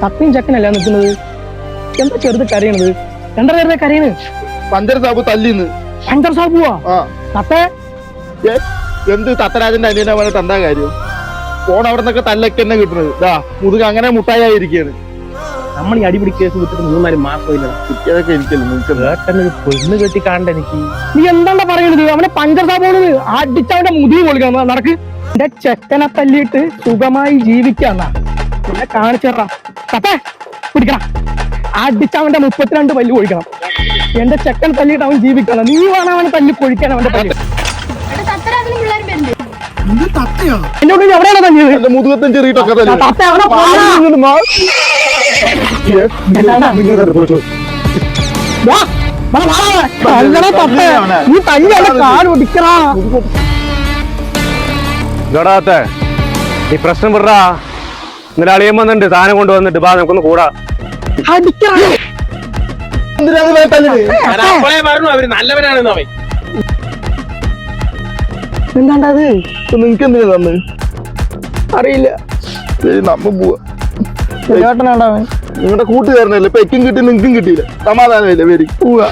തപ്പിയും ചക്കനല്ല നിൽക്കുന്നത്. എന്താ ചെറുത് കരയണത്? എന്താ ചെറുതെ കരയണ്? പഞ്ചർ സാബു തല്ലിന്ന്. പഞ്ചർ സാബുവാ? തത്തേ എന്ത് തത്തരാജന്റെ അനിയനെ പറഞ്ഞിട്ട് എന്താ കാര്യം? ഫോൺ അവിടെ നിന്നൊക്കെ തല്ലൊക്കെ തന്നെ കിട്ടുന്നത്. ഇതാ മുതുക അങ്ങനെ മുട്ടായിരിക്കാണ്. നമ്മൾ ഈ അടിപിടി കേസ് വിട്ടിട്ട് 3-4 മാസമില്ല. ഇതൊക്കെ ഇരിക്കല്ലോ കേട്ടനൊരു പെണ്ണ് കെട്ടി കാണണ്ട എനിക്ക്. നീ എന്താ പറയണത്? അവനെ പഞ്ചർ സാബോണത് അടിച്ചവന്റെ മുതുക് കൊടുക്കാൻ നടക്ക്. എന്റെ ചെക്കനെ തല്ലിയിട്ട് സുഖമായി ജീവിക്കാന്നാ പിന്നെ കാണിച്ചേറാ. തത്തേ പിടിക്കണം. അടിച്ചവന്റെ 32 പല്ല് കൊഴിക്കണം. എന്റെ ചെക്കൻ തല്ലിയിട്ട് അവൻ ജീവിക്കണം. നീ വേണം അവനെ തല്ലി കൊഴിക്കാൻ അവന്റെ പല്ല്. എന്നോട് എവിടെയാണ് തല്ലിയത്? എന്റെ മുതുകത്തും ചെറിയിട്ടൊക്കെ തല്ലി. നീ തല്ലിയുടെ കാല് ഒടിക്കണ. ഇതോടാത്തെ ഈ പ്രശ്നം വിടാ. ഇന്നലെ അളിയൻ വന്നിട്ട് സാധനം കൊണ്ടുവന്നിട്ട് ബാ നമുക്കൊന്ന് കൂടാ. അവര് നല്ലവനാണെന്ന് അവൻ. എന്താണ്ടത്? നിങ്ങക്ക് എന്തിനാ തന്ന് അറിയില്ല. നമ്മ പോവാ. ചേട്ടനാണ്ടവൻ നിങ്ങളുടെ കൂട്ടുകാരനല്ലേ? ഇപ്പൊ എക്കും കിട്ടി നിങ്ങൾക്കും കിട്ടിയില്ല. സമാധാനമില്ല. പേര് പോവാ.